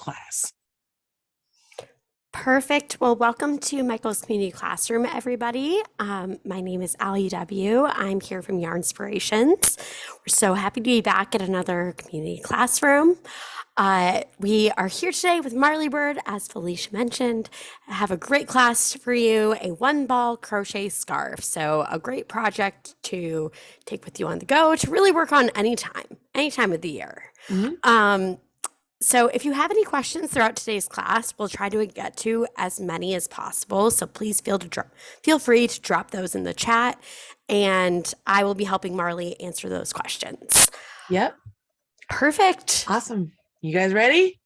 class. Perfect. Well, welcome to Michael's Community Classroom, everybody. My name is Allie W. I'm here from Yarn Inspirations. We're so happy to be back at another community classroom. We are here today with Marley Bird, as Felicia mentioned. I have a great class for you, a one-ball crochet scarf. So a great project to take with you on the go, to really work on any time of the year. So if you have any questions throughout today's class, we'll try to get to as many as possible. So please feel free to drop those in the chat, and I will be helping Marley answer those questions. Yep. Perfect. Awesome. You guys ready?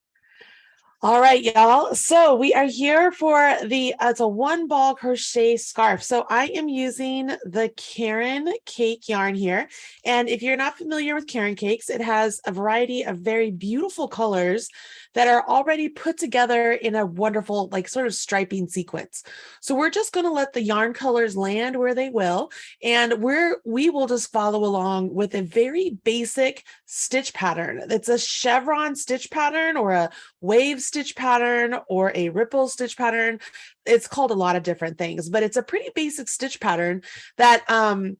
All right, y'all. So we are here for it's a one ball crochet scarf. So I am using the Caron Cake yarn here. And if you're not familiar with Caron Cakes, it has a variety of very beautiful colors that are already put together in a wonderful, like sort of striping sequence. So we're just going to let the yarn colors land where they will. And we will just follow along with a very basic stitch pattern. It's a chevron stitch pattern or a wave stitch pattern or a ripple stitch pattern. It's called a lot of different things, but it's a pretty basic stitch pattern that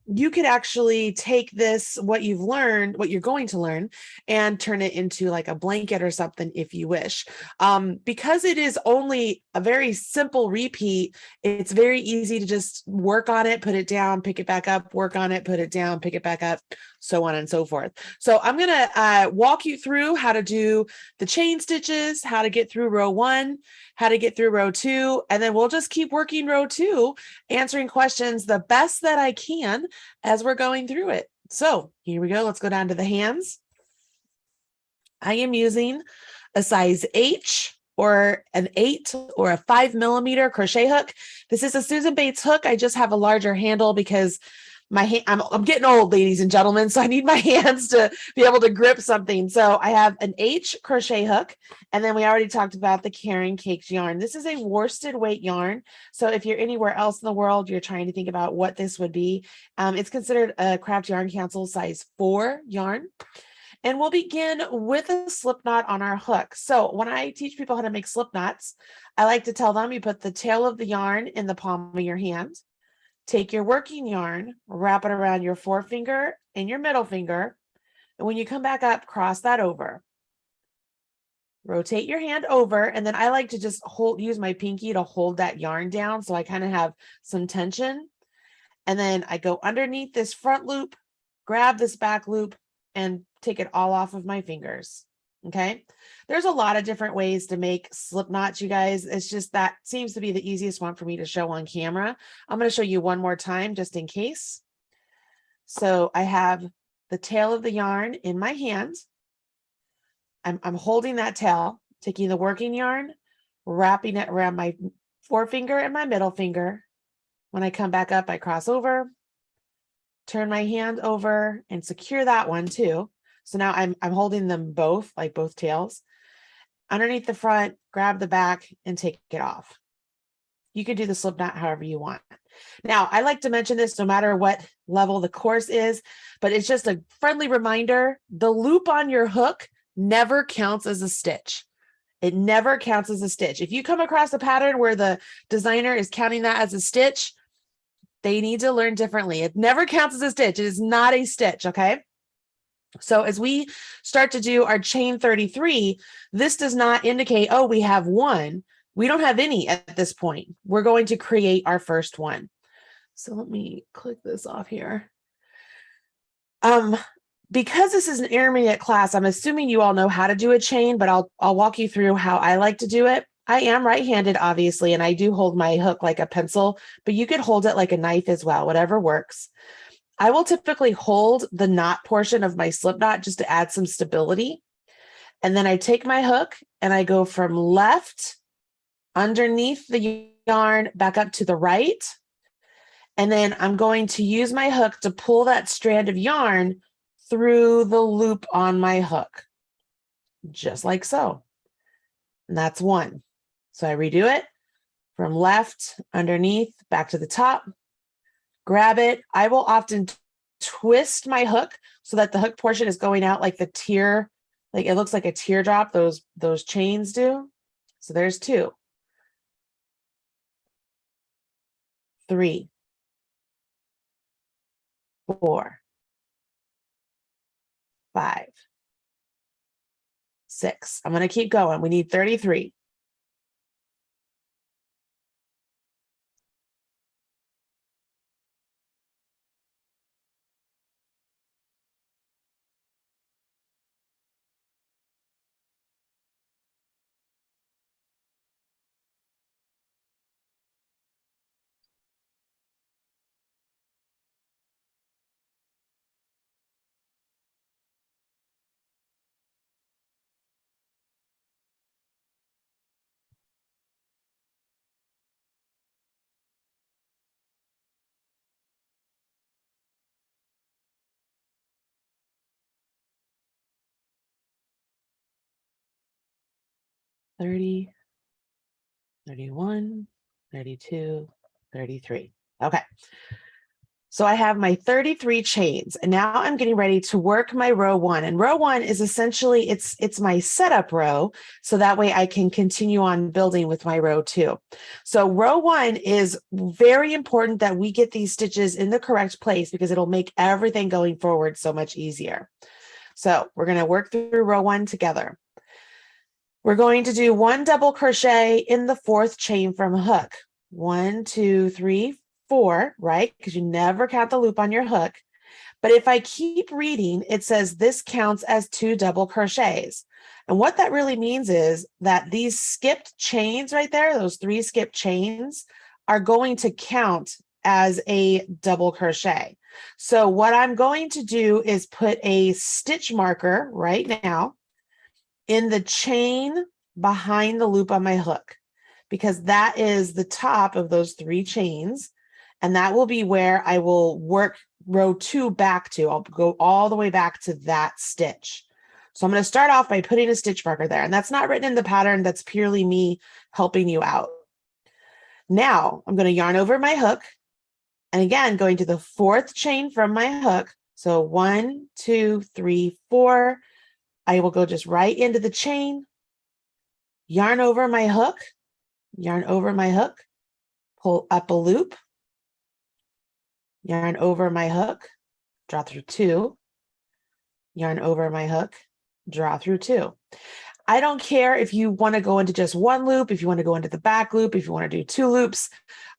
you could actually take this, what you've learned, what you're going to learn, and turn it into like a blanket or something if you wish. Because it is only a very simple repeat, it's very easy to just work on it, put it down, pick it back up, work on it, put it down, pick it back up, so on and so forth. So I'm going to walk you through how to do the chain stitches, how to get through row 1, how to get through row 2, and then we'll just keep working row 2, answering questions the best that I can as we're going through it. So here we go. Let's go down to the hands. I am using a size H or an 8 or a 5mm crochet hook. This is a Susan Bates hook. I just have a larger handle because I'm getting old, ladies and gentlemen, so I need my hands to be able to grip something. So I have an H crochet hook, and then we already talked about the Caron Cakes yarn. This is a worsted weight yarn. So if you're anywhere else in the world, you're trying to think about what this would be. It's considered a Craft Yarn Council size 4 yarn. And we'll begin with a slip knot on our hook. So when I teach people how to make slip knots, I like to tell them you put the tail of the yarn in the palm of your hand. Take your working yarn, wrap it around your forefinger and your middle finger. And when you come back up, cross that over. Rotate your hand over. And then I like to just use my pinky to hold that yarn down. So I kind of have some tension. And then I go underneath this front loop, grab this back loop, and take it all off of my fingers. Okay. There's a lot of different ways to make slip knots, you guys. It's just that seems to be the easiest one for me to show on camera. I'm going to show you one more time just in case. So I have the tail of the yarn in my hand. I'm holding that tail, taking the working yarn, wrapping it around my forefinger and my middle finger. When I come back up, I cross over, turn my hand over and secure that one too. So now I'm holding them both, like both tails. Underneath the front, grab the back and take it off. You can do the slip knot however you want. Now, I like to mention this no matter what level the course is, but it's just a friendly reminder. The loop on your hook never counts as a stitch. It never counts as a stitch. If you come across a pattern where the designer is counting that as a stitch, they need to learn differently. It never counts as a stitch. It is not a stitch, okay? So as we start to do our chain 33, this does not indicate, oh, we have one. We don't have any at this point. We're going to create our first one. So let me click this off here. Because this is an intermediate class, I'm assuming you all know how to do a chain, but I'll walk you through how I like to do it. I am right-handed, obviously, and I do hold my hook like a pencil, but you could hold it like a knife as well, whatever works. I will typically hold the knot portion of my slip knot just to add some stability. And then I take my hook and I go from left underneath the yarn back up to the right. And then I'm going to use my hook to pull that strand of yarn through the loop on my hook, just like so. And that's one. So I redo it from left underneath back to the top. Grab it. I will often twist my hook so that the hook portion is going out like the tier Like it looks like a teardrop, those chains do. So there's 2, 3, 4, 5, 6. I'm going to keep going. We need 33. 30, 31, 32, 33. Okay. So I have my 33 chains, and now I'm getting ready to work my row 1. And row 1 is essentially, it's my setup row. So that way I can continue on building with my row 2. So row 1 is very important that we get these stitches in the correct place because it'll make everything going forward so much easier. So we're going to work through row 1 together. We're going to do 1 double crochet in the 4th chain from a hook. 1, 2, 3, 4, right? Because you never count the loop on your hook. But if I keep reading, it says this counts as 2 double crochets. And what that really means is that these skipped chains right there, those 3 skipped chains, are going to count as a double crochet. So what I'm going to do is put a stitch marker right now in the chain behind the loop on my hook, because that is the top of those 3 chains. And that will be where I will work row 2 back to. I'll go all the way back to that stitch. So I'm going to start off by putting a stitch marker there. And that's not written in the pattern. That's purely me helping you out. Now I'm going to yarn over my hook. And again, going to the 4th chain from my hook. So 1, 2, 3, 4. I will go just right into the chain, yarn over my hook, pull up a loop, yarn over my hook, draw through 2, yarn over my hook, draw through 2. I don't care if you want to go into just 1 loop, if you want to go into the back loop, if you want to do 2 loops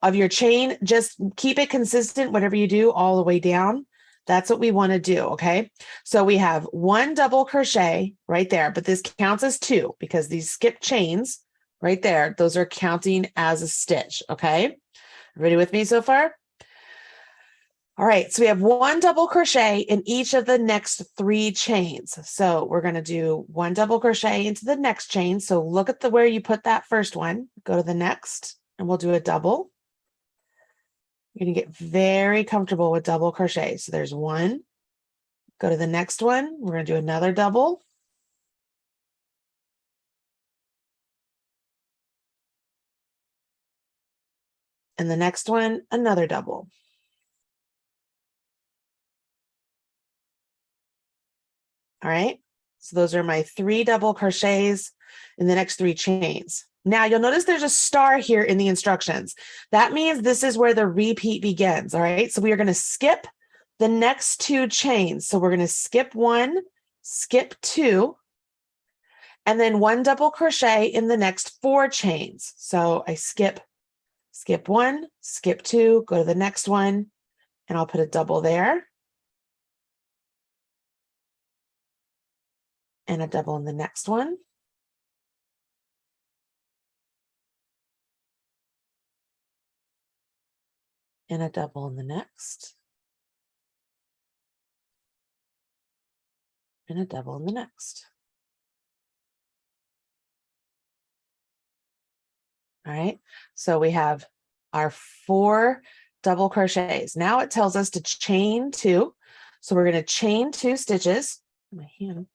of your chain, just keep it consistent, whatever you do all the way down. That's what we want to do, okay? So we have 1 double crochet right there, but this counts as 2 because these skip chains right there, those are counting as a stitch, okay? Everybody with me so far? All right, so we have 1 double crochet in each of the next 3 chains. So we're going to do 1 double crochet into the next chain. So look at where you put that first one, go to the next, and we'll do a double. You're going to get very comfortable with double crochet. So there's 1, go to the next one. We're going to do another double. And the next one, another double. All right, so those are my 3 double crochets in the next 3 chains. Now you'll notice there's a star here in the instructions. That means this is where the repeat begins. All right, so we are going to skip the next 2 chains. So we're going to skip 1, skip 2, and then 1 double crochet in the next 4 chains. So I skip 1, skip 2, go to the next one, and I'll put a double there. And a double in the next one. And a double in the next. And a double in the next. All right, so we have our 4 double crochets. Now it tells us to chain 2. So we're going to chain 2 stitches. My hand.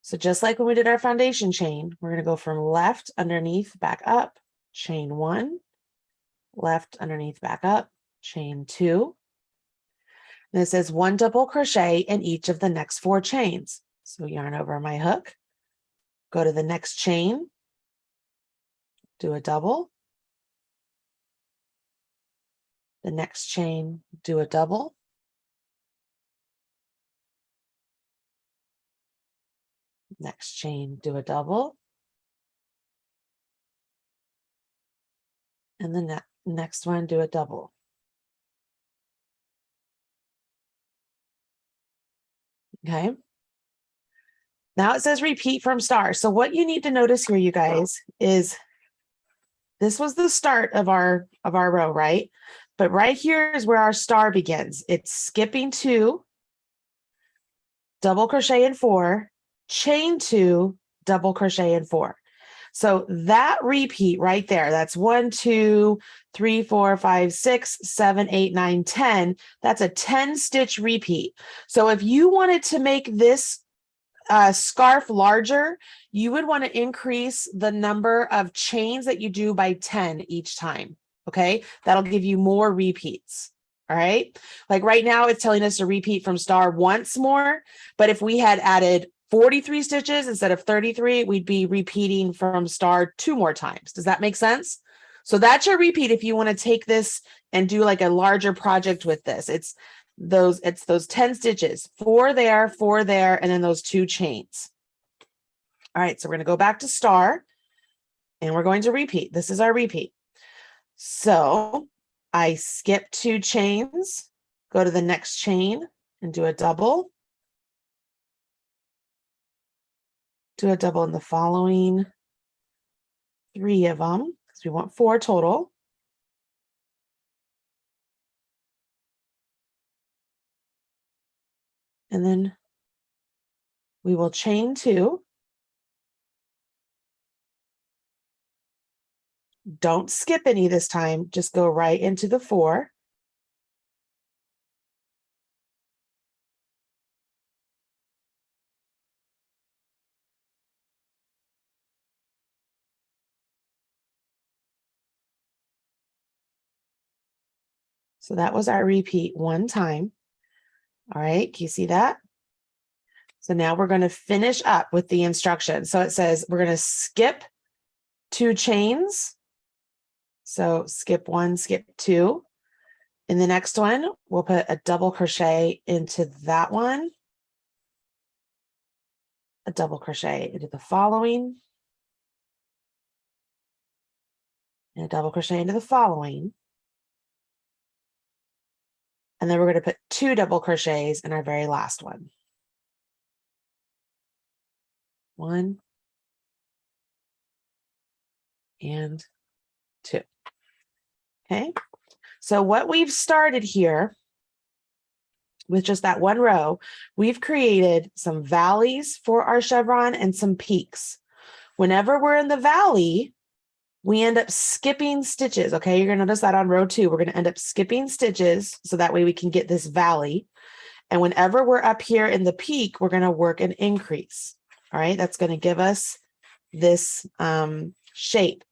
So just like when we did our foundation chain, we're going to go from left underneath back up, chain 1, left underneath back up, chain 2. And it says 1 double crochet in each of the next 4 chains. So yarn over my hook, go to the next chain, do a double, the next chain, do a double, next chain, do a double, and the next one, do a double. Okay. Now it says repeat from star. So what you need to notice here, you guys, is this was the start of our row, right? But right here is where our star begins. It's skipping 2, double crochet in 4, chain 2, double crochet in 4. So that repeat right there, that's 1, 2, 3, 4, 5, 6, 7, 8, 9, 10. That's a 10 stitch repeat. So if you wanted to make this scarf larger, you would want to increase the number of chains that you do by 10 each time. Okay, that'll give you more repeats. All right, like right now it's telling us to repeat from star once more, but if we had added 43 stitches instead of 33, we'd be repeating from star 2 more times. Does that make sense? So that's your repeat if you want to take this and do like a larger project with this. It's those 10 stitches, 4 there, 4 there, and then those 2 chains. All right, so we're going to go back to star and we're going to repeat. This is our repeat. So I skip 2 chains, go to the next chain and do a double. Do a double in the following 3 of them because we want 4 total. And then we will chain 2. Don't skip any this time, just go right into the 4. So that was our repeat 1 time. All right, can you see that? So now we're going to finish up with the instructions. So it says we're going to skip 2 chains. So skip 1, skip 2. In the next one, we'll put a double crochet into that one, a double crochet into the following, and a double crochet into the following. And then we're going to put 2 double crochets in our very last one. 1 and 2. Okay. So what we've started here with just that 1 row, we've created some valleys for our chevron and some peaks. Whenever we're in the valley, we end up skipping stitches. Okay, you're going to notice that on row 2, we're going to end up skipping stitches so that way we can get this valley. And whenever we're up here in the peak, we're going to work an increase. All right, that's going to give us this shape.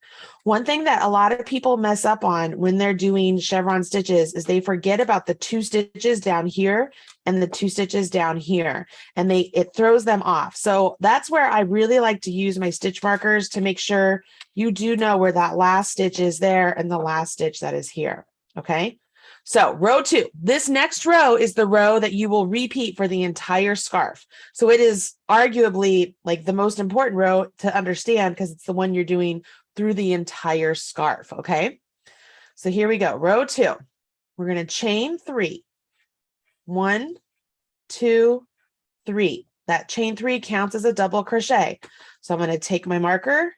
One thing that a lot of people mess up on when they're doing chevron stitches is they forget about the 2 stitches down here and the 2 stitches down here, and it throws them off. So that's where I really like to use my stitch markers to make sure you do know where that last stitch is there and the last stitch that is here. Okay. So row 2, this next row is the row that you will repeat for the entire scarf. So it is arguably like the most important row to understand because it's the one you're doing through the entire scarf. Okay. So here we go. Row 2, we're going to chain 3. 1, 2, 3. That chain 3 counts as a double crochet. So I'm going to take my marker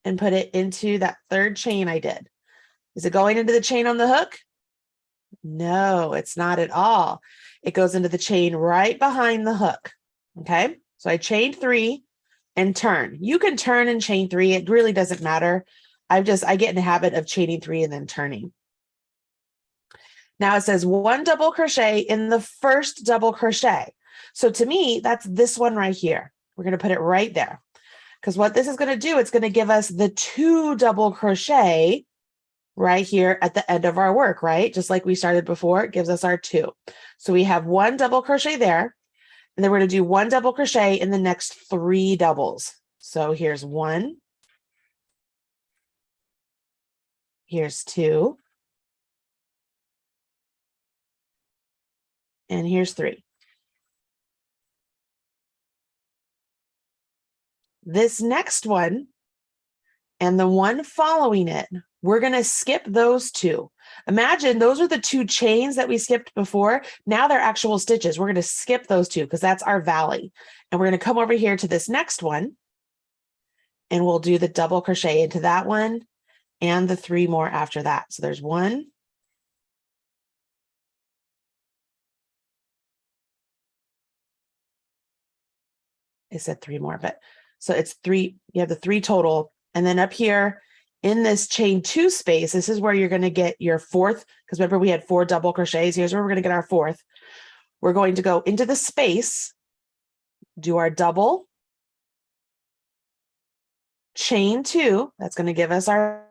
and put it into that 3rd chain I did. Is it going into the chain on the hook? No, it's not at all. It goes into the chain right behind the hook. Okay. So I chained 3 and turn. You can turn and chain 3. It really doesn't matter. I get in the habit of chaining 3 and then turning. Now it says 1 double crochet in the first double crochet. So to me, that's this one right here. We're going to put it right there because what this is going to do, it's going to give us the 2 double crochet right here at the end of our work, right? Just like we started before, it gives us our 2. So we have 1 double crochet there, and then we're going to do 1 double crochet in the next 3 doubles. So here's 1, here's 2, and here's 3. This next one and the one following it, we're going to skip those 2. Imagine those are the 2 chains that we skipped before. Now they're actual stitches. We're going to skip those 2 because that's our valley. And we're going to come over here to this next one, and we'll do the double crochet into that one and the 3 more after that. So there's 1, I said 3 more, but so it's 3. You have the 3 total. And then up here in this chain 2 space, this is where you're going to get your 4th, because remember we had 4 double crochets. Here's where we're going to get our 4th. We're going to go into the space, do our double, chain 2. That's going to give us our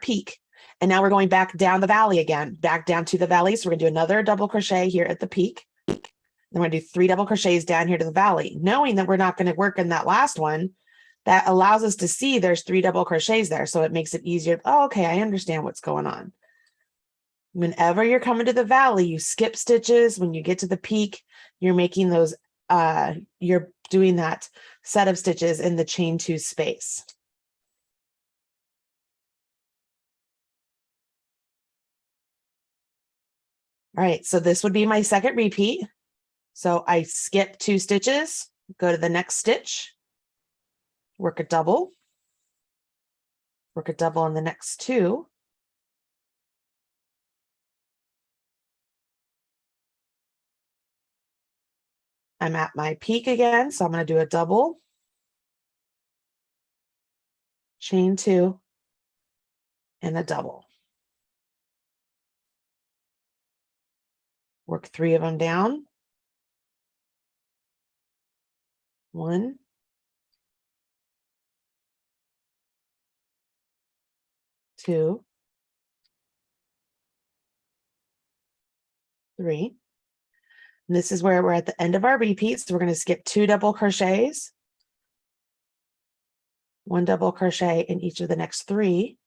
peak. And now we're going back down the valley again, back down to the valley. So we're going to do another double crochet here at the peak. Then we're going to do 3 double crochets down here to the valley, knowing that we're not going to work in that last one. That allows us to see there's 3 double crochets there. So it makes it easier. Oh, okay, I understand what's going on. Whenever you're coming to the valley, you skip stitches. When you get to the peak, you're making those, you're doing that set of stitches in the chain 2 space. All right, so this would be my second repeat. So I skip 2 stitches, go to the next stitch, work a double in the next 2. I'm at my peak again, so I'm going to do a double, chain 2, and a double. Work 3 of them down. 1, 2, 3. And this is where we're at the end of our repeats. So we're going to skip 2 double crochets, 1 double crochet in each of the next 3.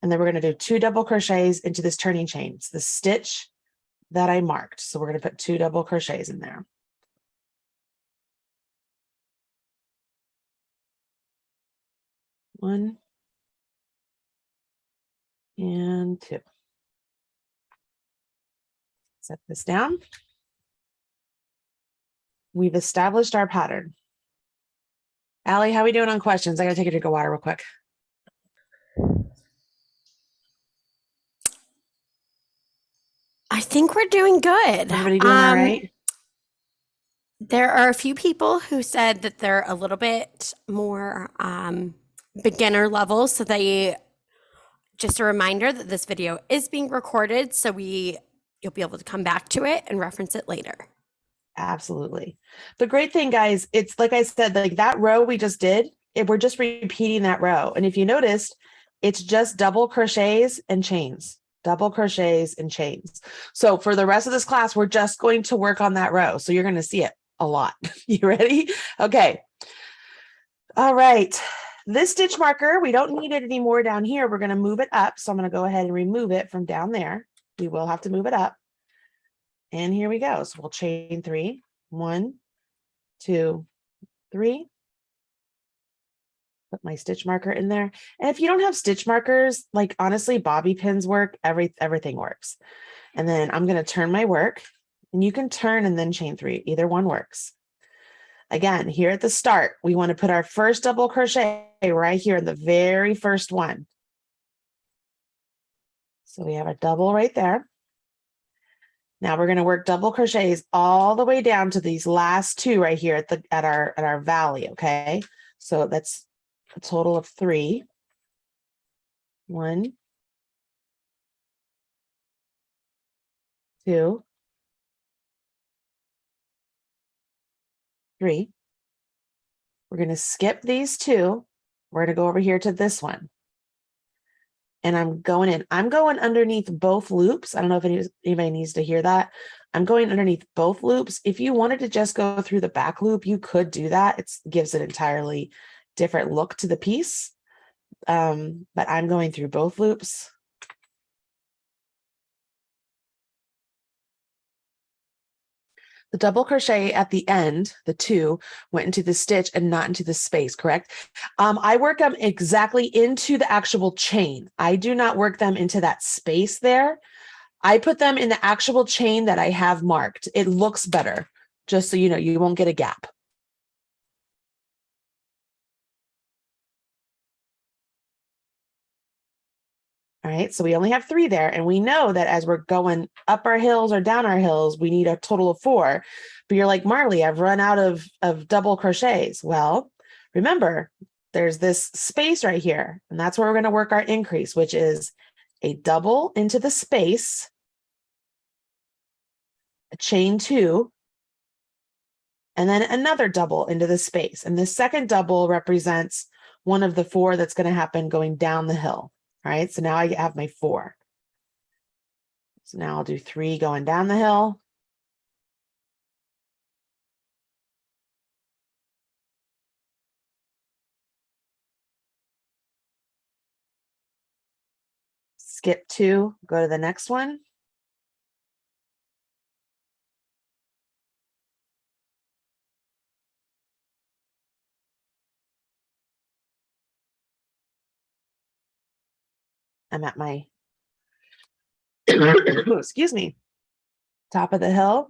And then we're going to do 2 double crochets into this turning chain. It's the stitch that I marked. So we're going to put 2 double crochets in there. 1 and 2. Set this down. We've established our pattern. Allie, how are we doing on questions? I got to take a drink of water real quick. I think we're doing good. Everybody doing all right? There are a few people who said that they're a little bit more beginner level. So just a reminder that this video is being recorded. So you'll be able to come back to it and reference it later. Absolutely. The great thing, guys, it's like I said, like that row we just did, we're just repeating that row. And if you noticed, it's just double crochets and chains, double crochets and chains. So for the rest of this class, we're just going to work on that row. So you're going to see it a lot. You ready? Okay. All right. This stitch marker, we don't need it anymore down here. We're going to move it up. So I'm going to go ahead and remove it from down there. We will have to move it up. And here we go. So we'll chain 3, 1, 2, 3. Put my stitch marker in there. And if you don't have stitch markers, like honestly, bobby pins work, everything works. And then I'm going to turn my work, and you can turn and then chain 3. Either one works. Again, here at the start, we want to put our first double crochet right here in the very first one. So we have a double right there. Now we're going to work double crochets all the way down to these last 2 right here at our valley. Okay. So that's a total of 3. 1, 2, 3. We're going to skip these 2. We're going to go over here to this one. And I'm going in. I'm going underneath both loops. I don't know if anybody needs to hear that. I'm going underneath both loops. If you wanted to just go through the back loop, you could do that. It gives an entirely different look to the piece. But I'm going through both loops. The double crochet at the end, the 2, went into the stitch and not into the space, correct? I work them exactly into the actual chain. I do not work them into that space there. I put them in the actual chain that I have marked. It looks better, just so you know, you won't get a gap. All right, so we only have 3 there, and we know that as we're going up our hills or down our hills, we need a total of 4. But you're like, Marley, I've run out of double crochets. Well, remember, there's this space right here, and that's where we're going to work our increase, which is a double into the space, a chain 2, and then another double into the space. And the second double represents one of the 4 that's going to happen going down the hill. All right, so now I have my 4. So now I'll do 3 going down the hill. Skip 2, go to the next one. I'm at my, excuse me, top of the hill.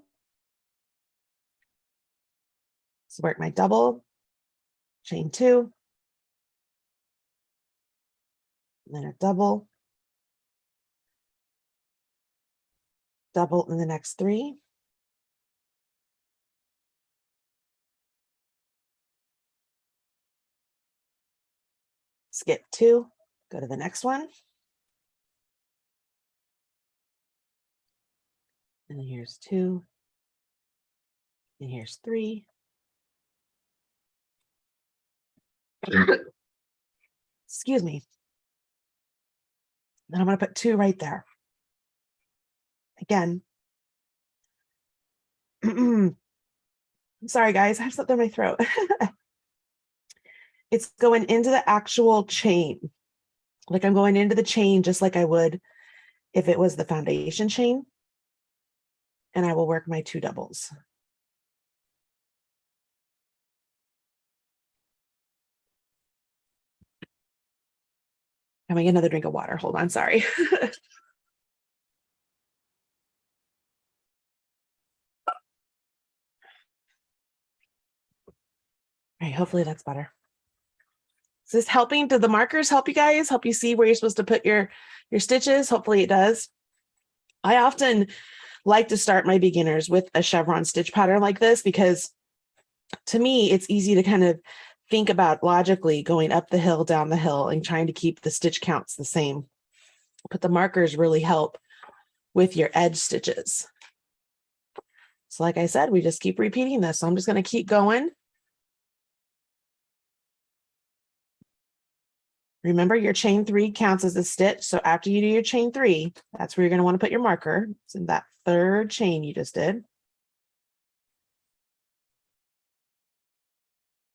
So work my double, chain 2, and then a double, double in the next 3. Skip 2, go to the next one. And here's 2, and here's 3. Excuse me. Then I'm going to put 2 right there. Again. I'm sorry, guys. I have something in my throat. It's going into the actual chain. Like I'm going into the chain just like I would if it was the foundation chain. And I will work my 2 doubles. Having another drink of water. Hold on, sorry. All right, hopefully that's better. Is this helping? Do the markers help you guys? Help you see where you're supposed to put your stitches? Hopefully it does. I often like to start my beginners with a chevron stitch pattern like this because to me, it's easy to kind of think about logically going up the hill, down the hill, and trying to keep the stitch counts the same. But the markers really help with your edge stitches. So like I said, we just keep repeating this. So I'm just going to keep going. Remember, your chain 3 counts as a stitch. So after you do your chain 3, that's where you're going to want to put your marker. It's in that 3rd chain you just did.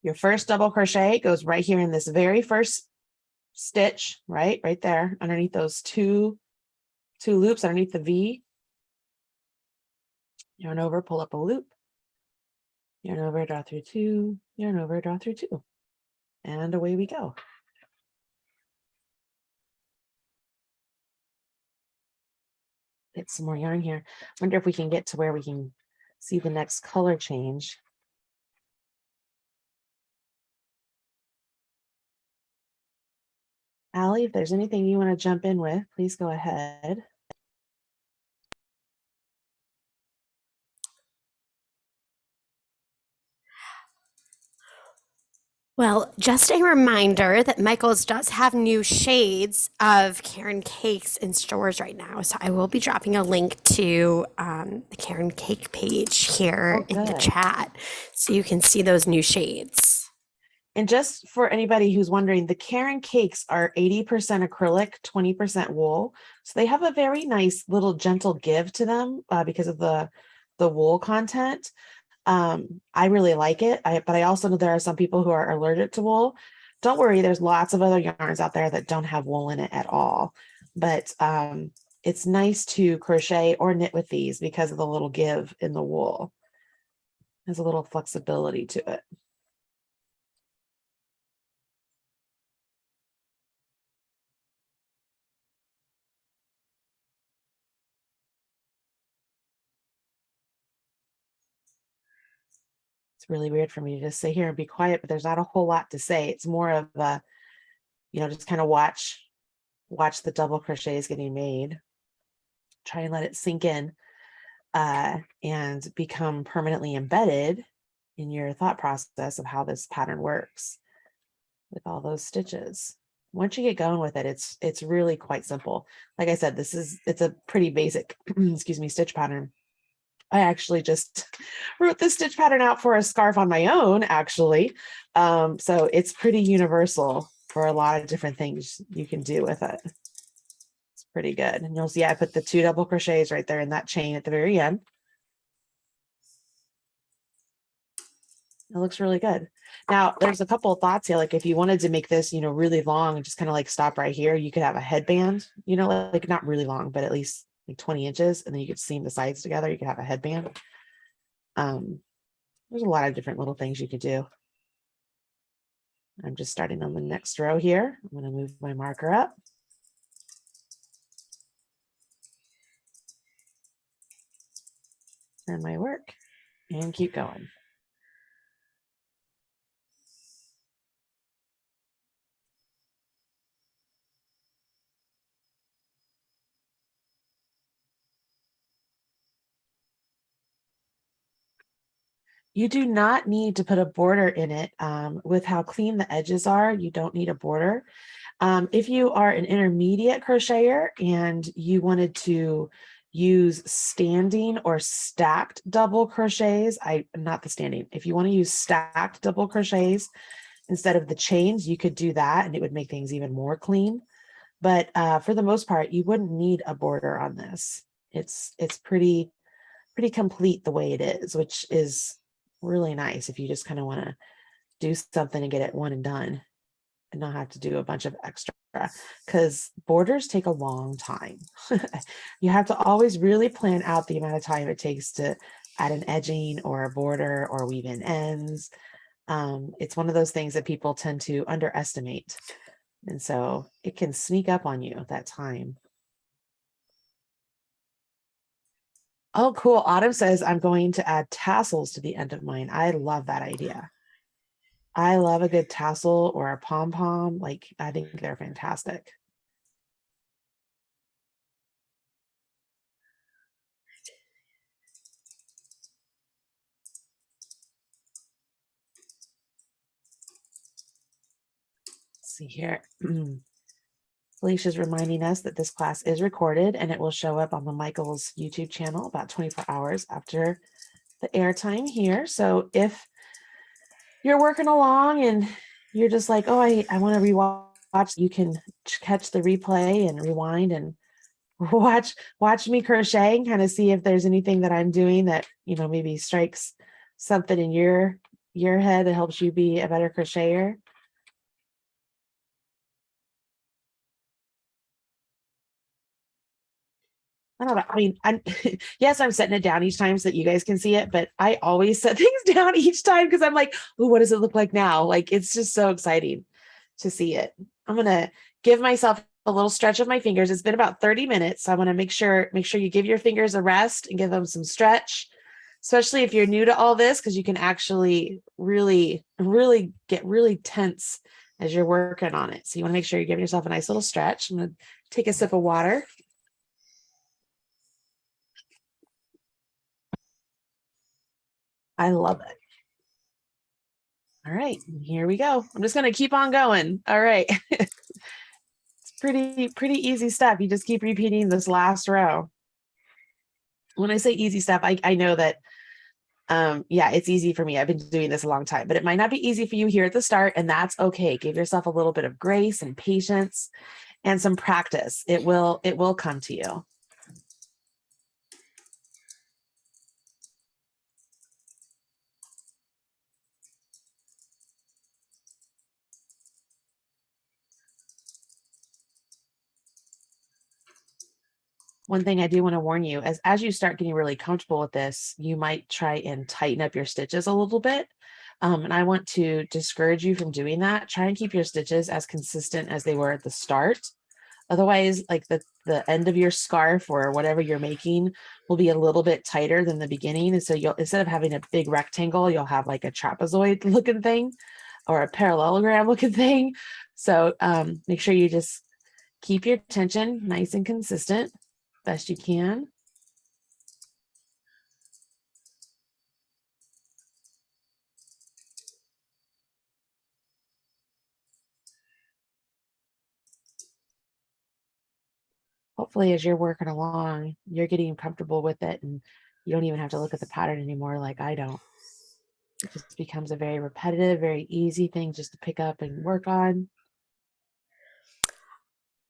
Your first double crochet goes right here in this very first stitch, right there, underneath those two loops, underneath the V. Yarn over, pull up a loop. Yarn over, draw through 2. Yarn over, draw through 2. And away we go. Get some more yarn here. Wonder if we can get to where we can see the next color change. Allie, if there's anything you want to jump in with, please go ahead. Well, just a reminder that Michaels does have new shades of Caron Cakes in stores right now. So I will be dropping a link to the Caron Cake page here Oh, in the good. chat so you can see those new shades. And just for anybody who's wondering, the Caron Cakes are 80% acrylic, 20% wool. So they have a very nice little gentle give to them because of the wool content. I really like it. But I also know there are some people who are allergic to wool. Don't worry, there's lots of other yarns out there that don't have wool in it at all. But it's nice to crochet or knit with these because of the little give in the wool. There's a little flexibility to it. It's really weird for me to just sit here and be quiet, but there's not a whole lot to say. It's more of a, just kind of watch the double crochets getting made. Try and let it sink in and become permanently embedded in your thought process of how this pattern works with all those stitches. Once you get going with it, it's really quite simple. Like I said, it's a pretty basic, excuse me, stitch pattern. I actually just wrote this stitch pattern out for a scarf on my own, actually. So it's pretty universal for a lot of different things you can do with it. It's pretty good. And you'll see I put the 2 double crochets right there in that chain at the very end. It looks really good. Now, there's a couple of thoughts here. Like if you wanted to make this, really long and just kind of like stop right here, you could have a headband, like not really long, but at least like 20 inches. And then you could seam the sides together. You could have a headband. There's a lot of different little things you could do. I'm just starting on the next row here. I'm going to move my marker up. Turn my work and keep going. You do not need to put a border in it. With how clean the edges are, you don't need a border. If you are an intermediate crocheter and you wanted to use standing or stacked double crochets, not the standing. If you want to use stacked double crochets instead of the chains, you could do that and it would make things even more clean. But for the most part, you wouldn't need a border on this. It's pretty complete the way it is, which is really nice if you just kind of want to do something and get it one and done and not have to do a bunch of extra, because borders take a long time. You have to always really plan out the amount of time it takes to add an edging or a border or weave in ends. It's one of those things that people tend to underestimate. And so it can sneak up on you that time. Oh, cool. Autumn says, I'm going to add tassels to the end of mine. I love that idea. I love a good tassel or a pom-pom. Like, I think they're fantastic. Let's see here. Felicia's reminding us that this class is recorded and it will show up on the Michaels YouTube channel about 24 hours after the airtime here. So if you're working along and you're just like, oh, I want to rewatch, you can catch the replay and rewind and watch me crochet and kind of see if there's anything that I'm doing that, maybe strikes something in your head that helps you be a better crocheter. I don't know. I mean, yes, I'm setting it down each time so that you guys can see it, but I always set things down each time because I'm like, oh, what does it look like now? Like, it's just so exciting to see it. I'm going to give myself a little stretch of my fingers. It's been about 30 minutes. So I want to make sure you give your fingers a rest and give them some stretch, especially if you're new to all this, because you can actually really, really get really tense as you're working on it. So you want to make sure you're giving yourself a nice little stretch. I'm going to take a sip of water. I love it. All right, here we go. I'm just going to keep on going. All right. It's pretty easy stuff. You just keep repeating this last row. When I say easy stuff, I know that yeah, it's easy for me. I've been doing this a long time, but it might not be easy for you here at the start, and that's okay. Give yourself a little bit of grace and patience and some practice. It will come to you. One thing I do want to warn you is as you start getting really comfortable with this, you might try and tighten up your stitches a little bit. And I want to discourage you from doing that. Try and keep your stitches as consistent as they were at the start. Otherwise, like the end of your scarf or whatever you're making will be a little bit tighter than the beginning. And so you'll, instead of having a big rectangle, you'll have like a trapezoid looking thing or a parallelogram looking thing. So make sure you just keep your tension nice and consistent best you can. Hopefully, as you're working along, you're getting comfortable with it and you don't even have to look at the pattern anymore like I don't. It just becomes a very repetitive, very easy thing just to pick up and work on.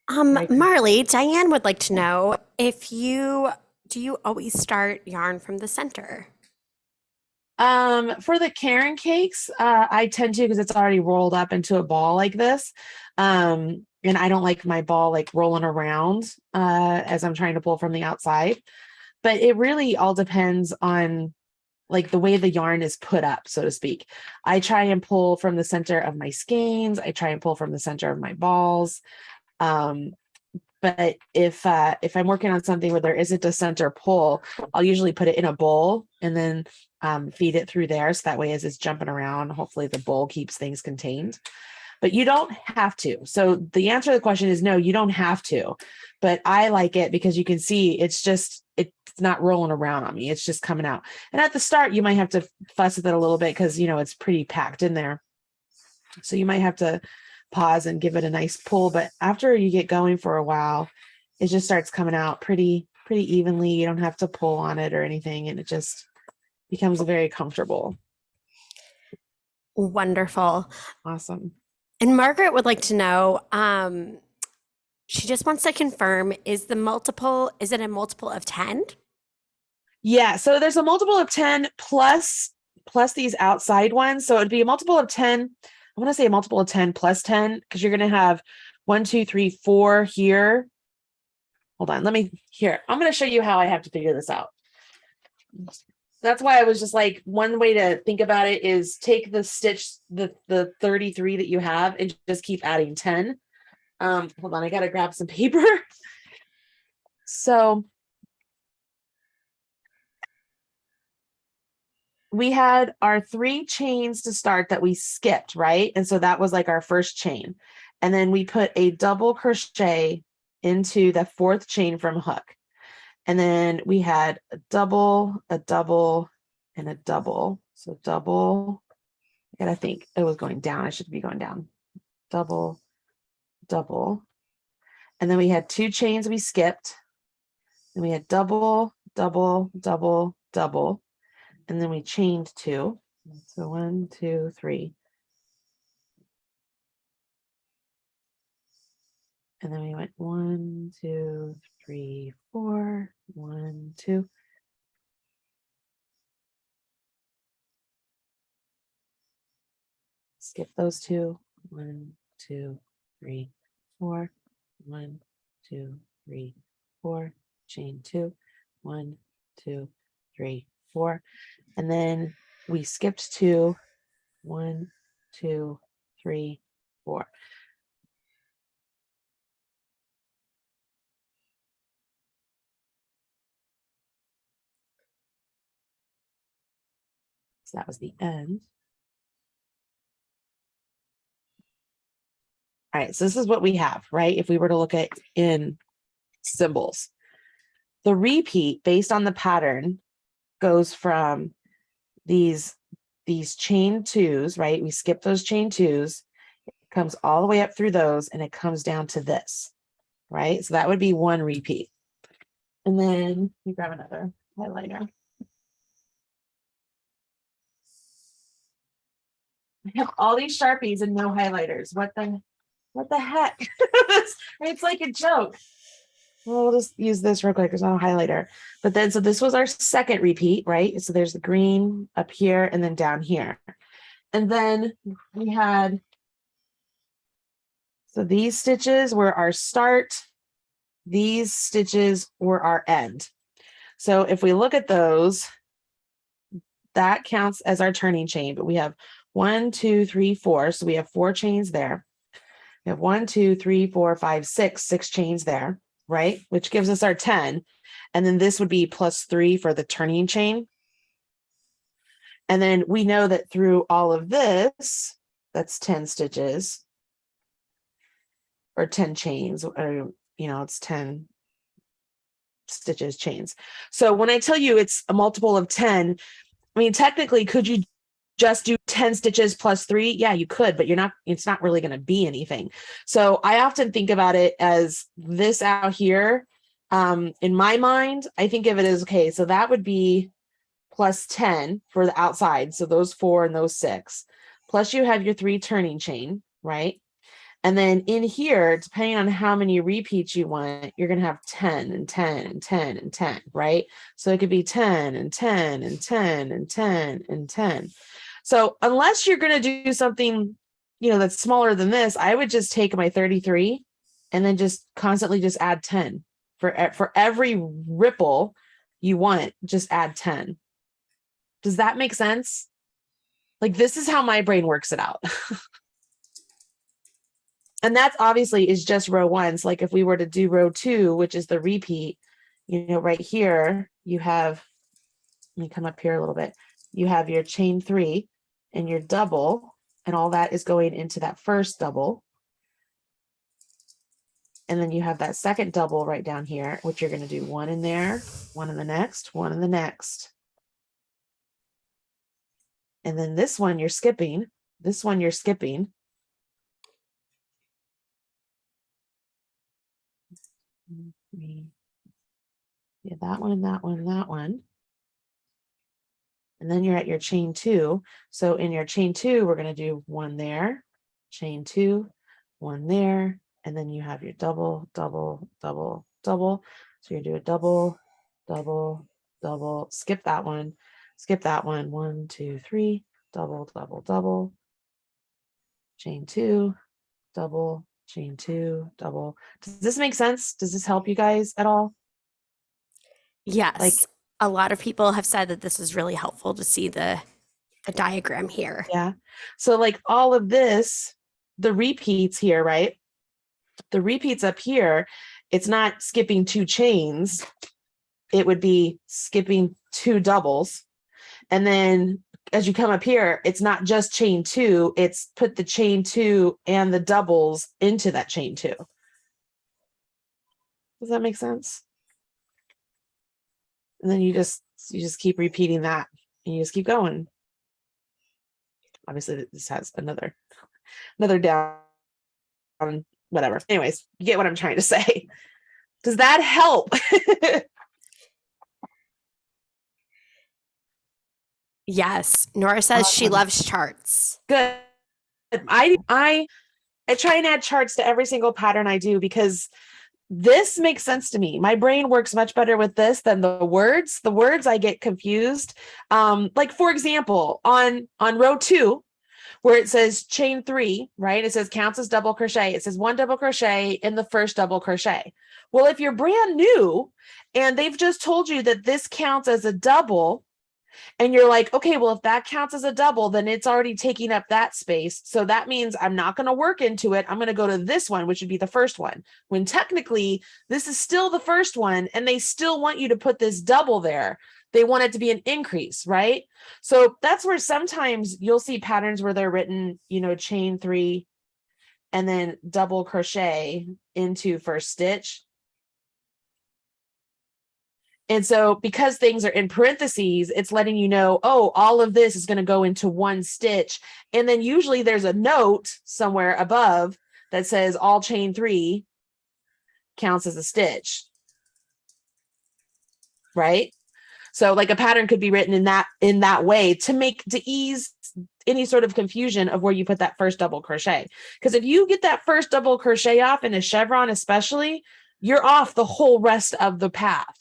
Right. Marley, Diane would like to know if do you always start yarn from the center? For the Caron cakes, I tend to because it's already rolled up into a ball like this. And I don't like my ball like rolling around as I'm trying to pull from the outside. But it really all depends on like the way the yarn is put up, so to speak. I try and pull from the center of my skeins. I try and pull from the center of my balls. But if I'm working on something where there isn't a center pull, I'll usually put it in a bowl and then feed it through there. So that way, as it's jumping around, hopefully the bowl keeps things contained. But you don't have to. So the answer to the question is no, you don't have to. But I like it because you can see it's not rolling around on me. It's just coming out. And at the start, you might have to fuss with it a little bit because, you know, it's pretty packed in there. So you might have to pause and give it a nice pull. But after you get going for a while, it just starts coming out pretty evenly. You don't have to pull on it or anything. And it just becomes very comfortable. Wonderful. Awesome. And Margaret would like to know, she just wants to confirm, is it a multiple of 10? Yeah, so there's a multiple of 10 plus these outside ones. So it'd be a multiple of 10. I want to say a multiple of 10 plus 10 because you're going to have 1, 2, 3, 4 here. Hold on, I'm going to show you how I have to figure this out. That's why I was just like, one way to think about it is take the stitch, the 33 that you have and just keep adding 10. Hold on, I got to grab some paper. So we had our 3 chains to start that we skipped, right? And so that was like our first chain. And then we put a double crochet into the 4th chain from hook. And then we had a double, and a double. So double, and I think it was going down. I should be going down. Double, double. And then we had 2 chains we skipped. And we had double, double, double, double. And then we chained 2. So 1, 2, 3. And then we went 1, 2, 3, 4. 1, 2. Skip those 2. 1, 2, 3, 4. 1, 2, 3, 4. Chain 2. 1, 2, 3, 4. And then we skipped 2. 1, 2, 3, 4. So that was the end. All right, so this is what we have, right? If we were to look at in symbols, the repeat based on the pattern goes from these these chain twos, right? We skip those chain twos, it comes all the way up through those, and it comes down to this, right? So that would be one repeat. And then you grab another highlighter. I have all these Sharpies and no highlighters. What the heck? It's like a joke. Well, we'll just use this real quick. There's no highlighter. But then, so this was our second repeat, right? So there's the green up here and then down here. And then we had, so these stitches were our start. These stitches were our end. So if we look at those, that counts as our turning chain, but we have 1, 2, 3, 4. So we have 4 chains there. We have 1, 2, 3, 4, 5, 6 chains there, right? Which gives us our 10. And then this would be +3 for the turning chain. And then we know that through all of this, that's 10 stitches or 10 chains, or, it's 10 stitches, chains. So when I tell you it's a multiple of 10, I mean, technically, could you just do 10 stitches +3? Yeah, you could, but it's not really going to be anything. So I often think about it as this out here. In my mind, I think of it as, okay, so that would be +10 for the outside. So those 4 and those 6, plus you have your 3 turning chain, right? And then in here, depending on how many repeats you want, you're going to have 10 and 10 and 10 and 10, right? So it could be 10 and 10 and 10 and 10 and 10. So unless you're going to do something, that's smaller than this, I would just take my 33 and then just constantly just add 10 for every ripple you want, just add 10. Does that make sense? Like, this is how my brain works it out. And that's obviously is just row 1. So like if we were to do row 2, which is the repeat, right here, you have, let me come up here a little bit. You have your chain 3 and your double, and all that is going into that first double. And then you have that second double right down here, which you're going to do 1 in there, 1 in the next, 1 in the next. And then this one you're skipping. This one you're skipping. Yeah, that one, that one, that one. And then you're at your chain 2. So in your chain 2, we're going to do 1 there, chain 2, 1 there, and then you have your double, double, double, double. So you're going to do a double, double, double, skip that one, 1, 2, 3, double, double, double, chain 2, double, chain 2, double. Does this make sense? Does this help you guys at all? Yes. Like, a lot of people have said that this is really helpful to see the diagram here. yeah. So like all of this, the repeats here, right? The repeats up here, it's not skipping 2 chains. It would be skipping 2 doubles. And then as you come up here, it's not just chain 2, it's put the chain 2 and the doubles into that chain 2. Does that make sense? And then you just keep repeating that, and you just keep going. Obviously, this has another down, whatever. Anyways, you get what I'm trying to say. Does that help? Yes. Nora says she loves charts. Good. I try and add charts to every single pattern I do because this makes sense to me. My brain works much better with this than the words. The words I get confused. Like for example, on row 2, where it says chain 3, right? It says counts as double crochet. It says 1 double crochet in the first double crochet. Well, if you're brand new and they've just told you that this counts as a double, and you're like, okay, well, if that counts as a double, then it's already taking up that space. So that means I'm not going to work into it. I'm going to go to this one, which would be the first one, when technically this is still the first one, and they still want you to put this double there. They want it to be an increase, right? So that's where sometimes you'll see patterns where they're written, chain 3 and then double crochet into first stitch. And so because things are in parentheses, it's letting you know, oh, all of this is going to go into one stitch. And then usually there's a note somewhere above that says all chain 3 counts as a stitch. Right? So like a pattern could be written in that way to ease any sort of confusion of where you put that first double crochet. Because if you get that first double crochet off in a chevron, especially, you're off the whole rest of the path.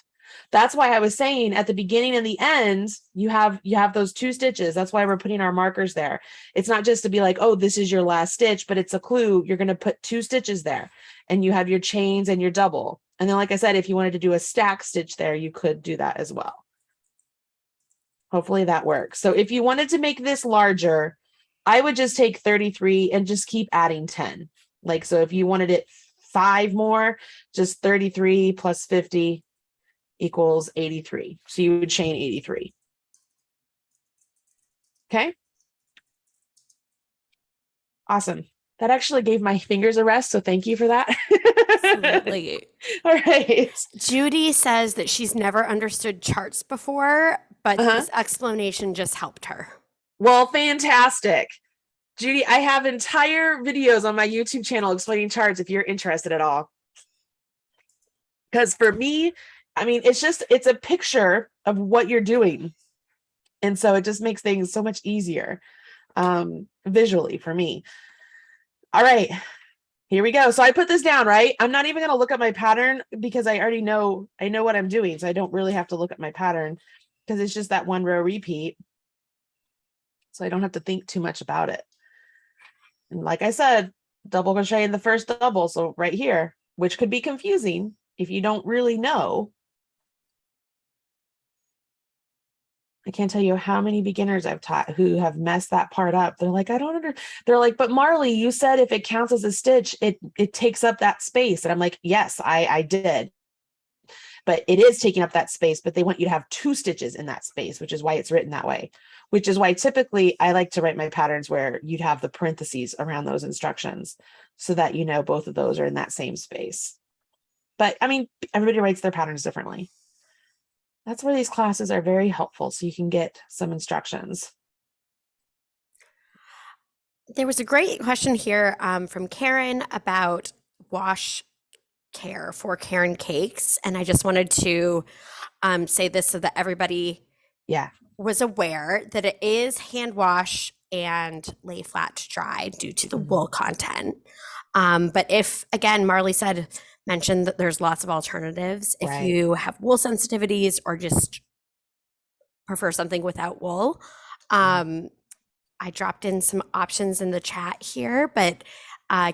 That's why I was saying at the beginning and the end, you have those 2 stitches. That's why we're putting our markers there. It's not just to be like, oh, this is your last stitch, but it's a clue. You're going to put 2 stitches there, and you have your chains and your double. And then, like I said, if you wanted to do a stack stitch there, you could do that as well. Hopefully that works. So if you wanted to make this larger, I would just take 33 and just keep adding 10. Like, so if you wanted it 5 more, just 33 plus 50 equals 83. So you would chain 83. Okay. Awesome. That actually gave my fingers a rest. So thank you for that. Absolutely. All right. Judy says that she's never understood charts before, but this explanation just helped her. Well, fantastic. Judy, I have entire videos on my YouTube channel explaining charts if you're interested at all. Because for me, I mean, it's a picture of what you're doing. And so it just makes things so much easier visually for me. All right, here we go. So I put this down, right? I'm not even going to look at my pattern because I already know, what I'm doing. So I don't really have to look at my pattern because it's just that 1 row repeat. So I don't have to think too much about it. And like I said, double crochet in the first double. So right here, which could be confusing if you don't really know. I can't tell you how many beginners I've taught who have messed that part up. They're like, they're like, but Marley, you said if it counts as a stitch, it takes up that space. And I'm like, yes, I did. But it is taking up that space, but they want you to have 2 stitches in that space, which is why it's written that way, which is why typically I like to write my patterns where you'd have the parentheses around those instructions so that, both of those are in that same space. But I mean, everybody writes their patterns differently. That's where these classes are very helpful, so you can get some instructions. There was a great question here from Karen about wash care for Caron Cakes. And I just wanted to say this so that everybody was aware that it is hand wash and lay flat to dry due to the wool content. But if, again, Marley mentioned that there's lots of alternatives. If you have wool sensitivities or just prefer something without wool, I dropped in some options in the chat here, but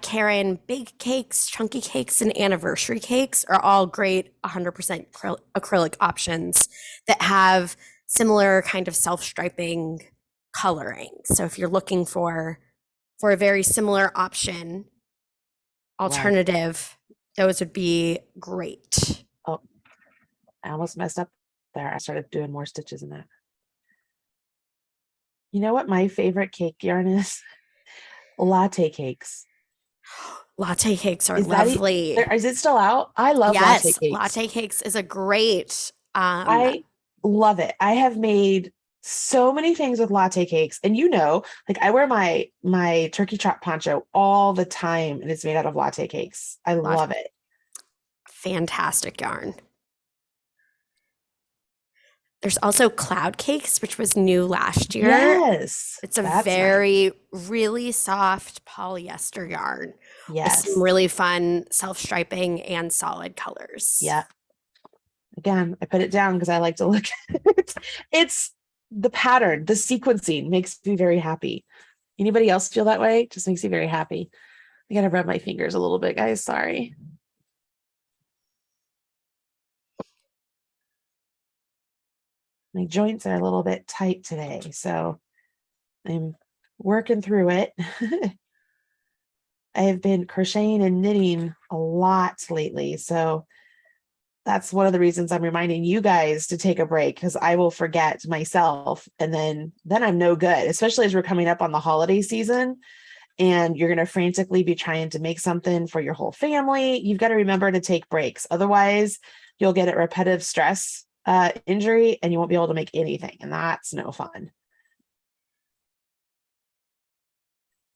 Caron bake cakes, chunky cakes, and anniversary cakes are all great 100% acrylic options that have similar kind of self-striping coloring. So if you're looking for a very similar option, alternative, those would be great. Oh, I almost messed up there. I started doing more stitches in that. You know what my favorite cake yarn is? Latte cakes. Latte cakes are lovely. Is it still out? I love latte cakes. Latte cakes is a great. I love it. I have made so many things with latte cakes, and like I wear my turkey trot poncho all the time, and it's made out of latte cakes. I love it. Fantastic yarn. There's also cloud cakes, which was new last year. Yes. It's a really soft polyester yarn. Yes. With some really fun self-striping and solid colors. Yeah. Again, I put it down because I like to look at it. It's the pattern, the sequencing makes me very happy. Anybody else feel that way? Just makes me very happy. I gotta rub my fingers a little bit, guys. Sorry. My joints are a little bit tight today, so I'm working through it. I have been crocheting and knitting a lot lately, so that's one of the reasons I'm reminding you guys to take a break, because I will forget myself, and then I'm no good, especially as we're coming up on the holiday season and you're going to frantically be trying to make something for your whole family. You've got to remember to take breaks. Otherwise, you'll get at repetitive stress injury and you won't be able to make anything, and that's no fun.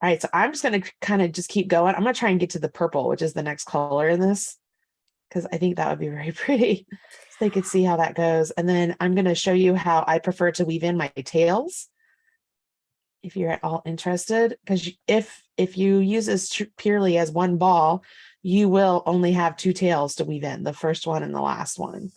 All right, so I'm just going to kind of just keep going. I'm going to try and get to the purple, which is the next color in this, because I think that would be very pretty. So they could see how that goes. And then I'm going to show you how I prefer to weave in my tails, if you're at all interested, because if you use this purely as one ball, you will only have two tails to weave in, the first one and the last one.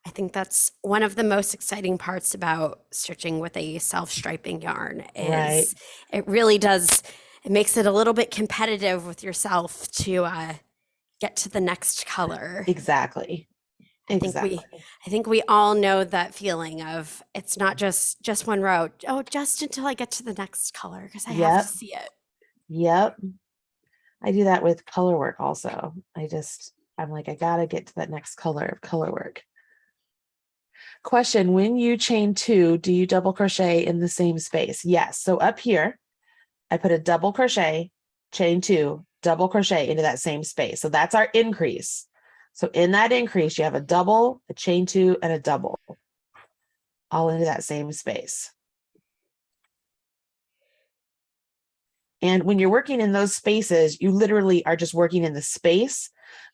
I think that's one of the most exciting parts about stitching with a self-striping yarn Right. is it really does, it makes it a little bit competitive with yourself to get to the next color. Exactly. I think we Exactly. I think we all know that feeling of it's not just one row. Oh, just until I get to the next color because I have to Yep. see it. Yep. I do that with color work also. I'm like, I gotta get to that next color of color work. Question, when you chain two, do you double crochet in the same space? Yes. So up here, I put a double crochet, chain two, double crochet into that same space. So that's our increase. So in that increase, you have a double, a chain two, and a double, all into that same space. And when you're working in those spaces, you literally are just working in the space.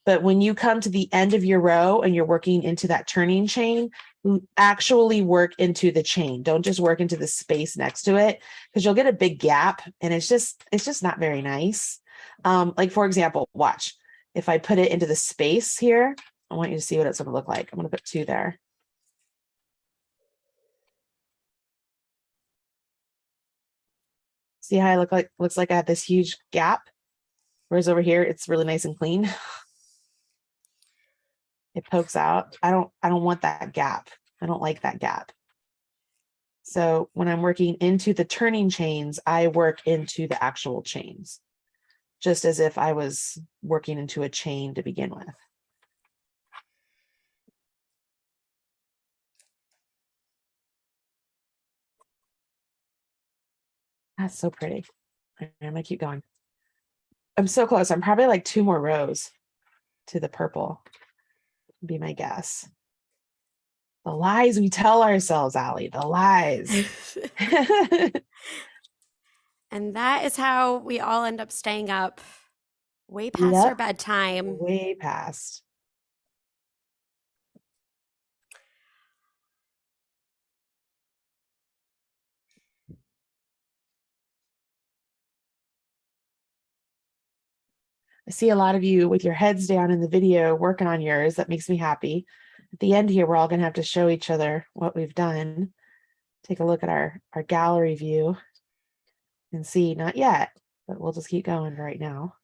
But when you come to the end of your row and you're working into that turning chain, you actually work into the chain. Don't just work into the space next to it, because you'll get a big gap and it's just not very nice. Like for example, watch. If I put it into the space here, I want you to see what it's going to look like. I'm going to put two there. See how I looks like I have this huge gap? Whereas over here, it's really nice and clean. It pokes out. I don't want that gap. I don't like that gap. So when I'm working into the turning chains, I work into the actual chains, just as if I was working into a chain to begin with. That's so pretty. I'm gonna keep going. I'm so close. I'm probably like two more rows to the purple, would be my guess. The lies we tell ourselves, Allie, the lies. And that is how we all end up staying up way past our Yep, bedtime. way past. I see a lot of you with your heads down in the video working on yours. That makes me happy. At the end here, we're all going to have to show each other what we've done. Take a look at our gallery view and see, not yet, but we'll just keep going right now.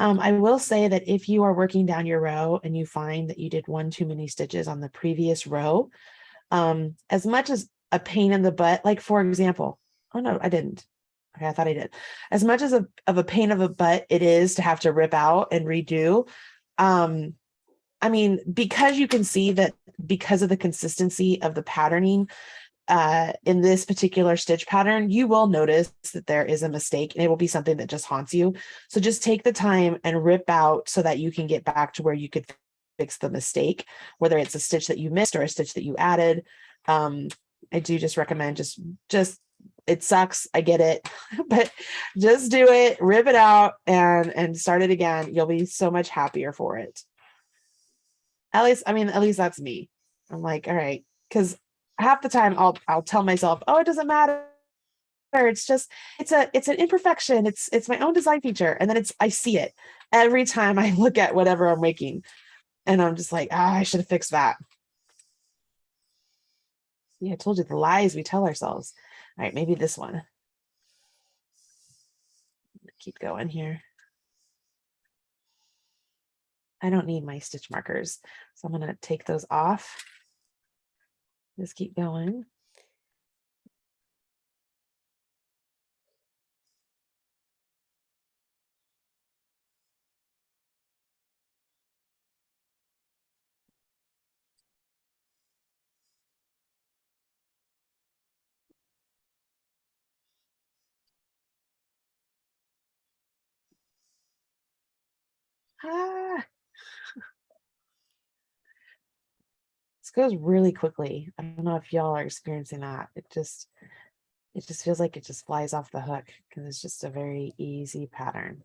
I will say that if you are working down your row and you find that you did one too many stitches on the previous row, as much as a pain in the butt, like for example, oh no, I didn't. Okay, I thought I did. As much as of a pain of a butt it is to have to rip out and redo, I mean, because you can see that because of the consistency of the patterning, in this particular stitch pattern, you will notice that there is a mistake and it will be something that just haunts you. So just take the time and rip out so that you can get back to where you could fix the mistake, whether it's a stitch that you missed or a stitch that you added. I do just recommend just it sucks. I get it, but just do it, rip it out and start it again. You'll be so much happier for it. At least that's me. I'm like, all right, because half the time I'll tell myself, oh, it doesn't matter. It's just it's an imperfection. It's my own design feature. And then I see it every time I look at whatever I'm making. And I'm just like, I should have fixed that. Yeah, I told you the lies we tell ourselves. All right, maybe this one. Keep going here. I don't need my stitch markers, so I'm gonna take those off. Just keep going. Ah, this goes really quickly. I don't know if y'all are experiencing that. It just feels like it just flies off the hook because it's just a very easy pattern.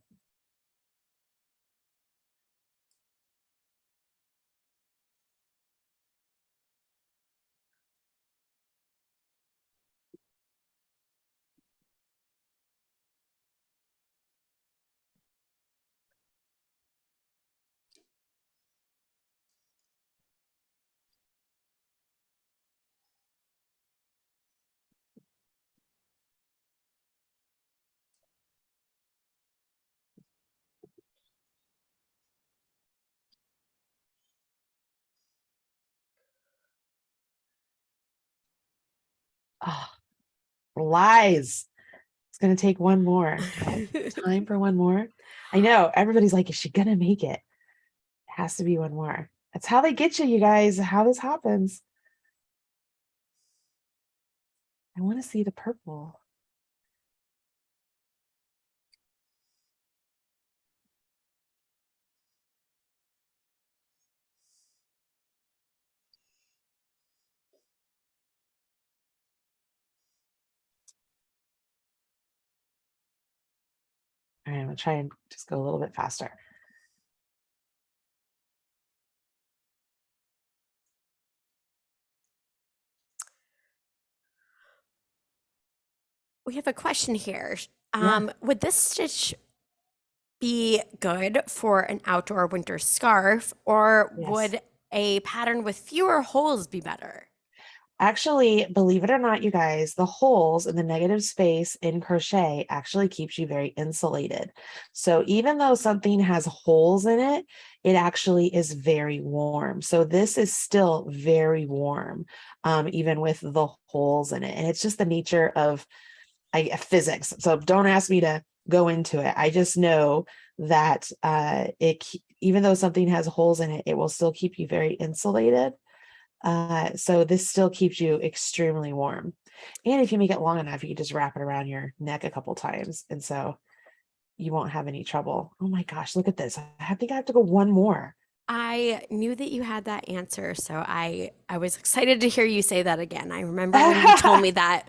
Oh, lies. It's gonna take one more. Okay, time for one more. I know everybody's like, is she gonna make it? It has to be one more. That's how they get you, you guys. How this happens. I want to see the purple. All right, I'm gonna try and just go a little bit faster. We have a question here. Yeah. Would this stitch be good for an outdoor winter scarf, or Yes. would a pattern with fewer holes be better? Actually, believe it or not, you guys, the holes in the negative space in crochet actually keeps you very insulated. So even though something has holes in it, it actually is very warm. So this is still very warm, even with the holes in it. And it's just the nature of physics. So don't ask me to go into it. I just know that even though something has holes in it, it will still keep you very insulated. So this still keeps you extremely warm. And if you make it long enough, you can just wrap it around your neck a couple times. And so you won't have any trouble. Oh my gosh, look at this. I think I have to go one more. I knew that you had that answer, so I was excited to hear you say that again. I remember when you told me that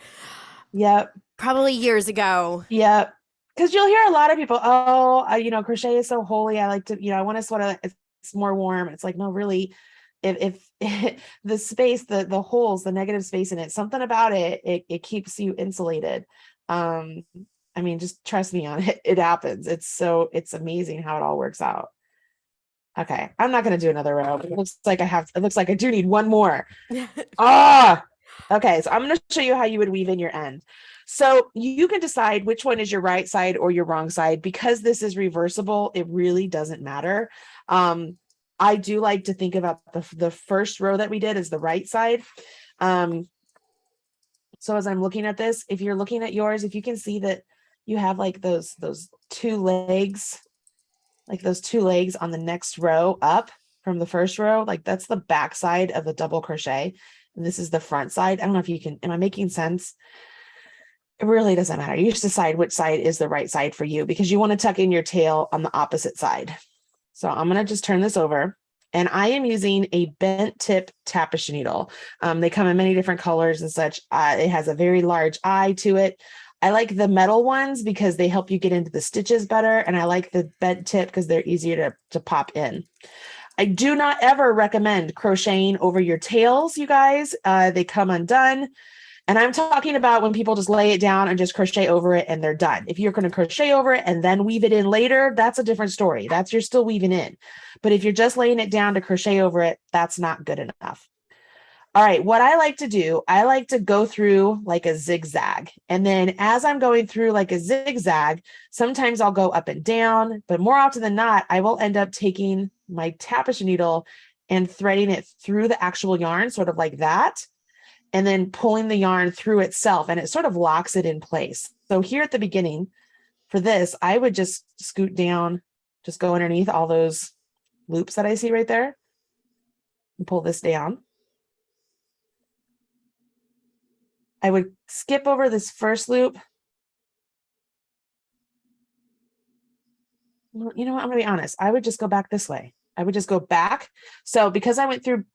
Yep. probably years ago. Yep. Because you'll hear a lot of people, oh, crochet is so holy. I like to, I want to sort of, it's more warm. It's like, no, really, if the space, the holes, the negative space in it, something about it keeps you insulated. Um, I mean, just trust me on it. It happens. It's amazing how it all works out. Okay, I'm not going to do another row. It looks like I do need one more. Ah, okay. So I'm going to show you how you would weave in your end. So you can decide which one is your right side or your wrong side. Because this is reversible, it really doesn't matter. I do like to think about the first row that we did as the right side. So as I'm looking at this, if you're looking at yours, if you can see that you have like those two legs, like those two legs on the next row up from the first row, like that's the back side of the double crochet. And this is the front side. I don't know if you can, am I making sense? It really doesn't matter. You just decide which side is the right side for you because you want to tuck in your tail on the opposite side. So I'm going to just turn this over. And I am using a bent tip tapestry needle. They come in many different colors and such. It has a very large eye to it. I like the metal ones because they help you get into the stitches better. And I like the bent tip because they're easier to pop in. I do not ever recommend crocheting over your tails, you guys. They come undone. And I'm talking about when people just lay it down and just crochet over it and they're done. If you're going to crochet over it and then weave it in later, that's a different story. That's you're still weaving in. But if you're just laying it down to crochet over it, that's not good enough. All right, what I like to do, I like to go through like a zigzag. And then as I'm going through like a zigzag, sometimes I'll go up and down, but more often than not, I will end up taking my tapestry needle and threading it through the actual yarn, sort of like that, and then pulling the yarn through itself, and it sort of locks it in place. So here at the beginning for this, I would just scoot down, just go underneath all those loops that I see right there and pull this down. I would skip over this first loop, Well, you know what? I'm gonna be honest. I would just go back this way. I would just go back. So because I went through,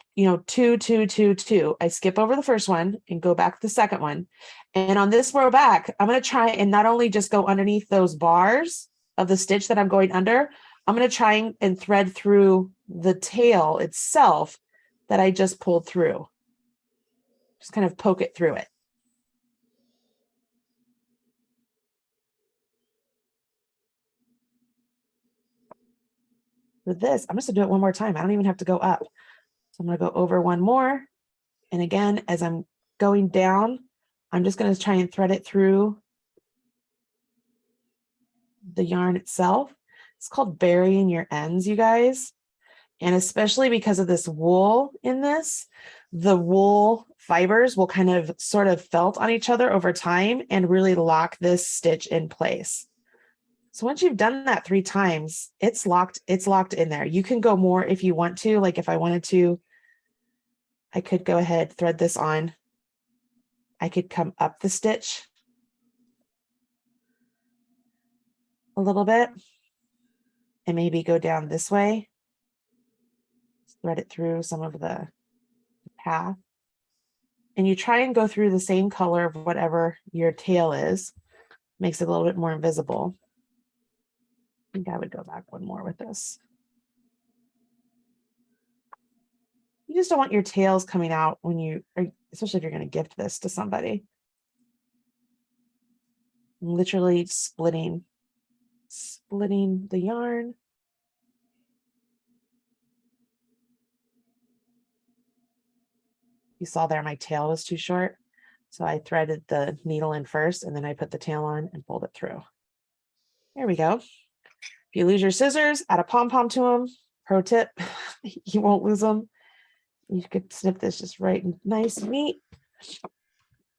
two, two, two, two, I skip over the first one and go back to the second one. And on this row back, I'm gonna try and not only just go underneath those bars of the stitch that I'm going under, I'm gonna try and thread through the tail itself that I just pulled through. Just kind of poke it through it. For this, I'm just gonna do it one more time. I don't even have to go up. So I'm gonna go over one more. And again, as I'm going down, I'm just gonna try and thread it through the yarn itself. It's called burying your ends, you guys. And especially because of this wool in this, the wool fibers will kind of sort of felt on each other over time and really lock this stitch in place. So once you've done that 3 times, it's locked in there. You can go more if you want to. Like if I wanted to, I could go ahead, thread this on. I could come up the stitch a little bit and maybe go down this way, thread it through some of the path. And you try and go through the same color of whatever your tail is, makes it a little bit more invisible. I think I would go back one more with this. You just don't want your tails coming out when you are, especially if you're going to gift this to somebody. Literally splitting the yarn. You saw there my tail was too short, so I threaded the needle in first and then I put the tail on and pulled it through. There we go. If you lose your scissors, add a pom-pom to them. Pro tip, you won't lose them. You could snip this just right and nice and neat.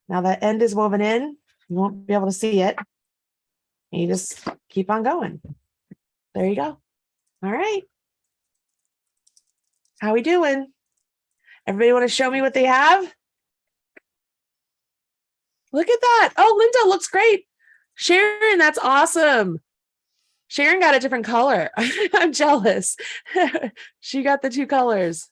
Now that end is woven in, you won't be able to see it. And you just keep on going. There you go. All right. How we doing? Everybody want to show me what they have? Look at that. Oh, Linda looks great. Sharon, that's awesome. Sharon got a different color. I'm jealous. She got the 2 colors.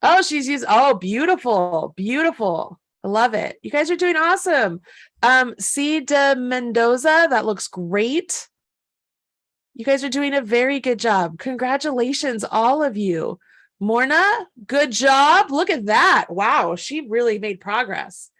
Oh, she's used, oh, beautiful, beautiful. I love it. You guys are doing awesome. C. de Mendoza, that looks great. You guys are doing a very good job. Congratulations, all of you. Morna, good job. Look at that. Wow, she really made progress.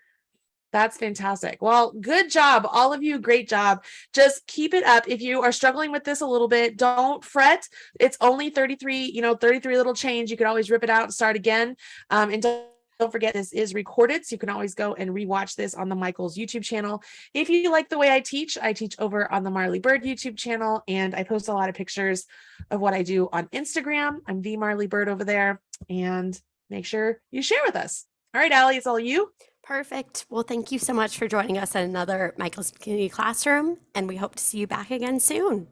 That's fantastic. Well, good job, all of you. Great job. Just keep it up. If you are struggling with this a little bit, don't fret. It's only 33, 33 little change. You can always rip it out and start again. And don't forget, this is recorded, so you can always go and rewatch this on the Michael's YouTube channel. If you like the way I teach over on the Marley Bird YouTube channel, and I post a lot of pictures of what I do on Instagram. I'm the Marley Bird over there, and make sure you share with us. All right, Allie, it's all you. Perfect. Well, thank you so much for joining us at another Michael's Community Classroom, and we hope to see you back again soon.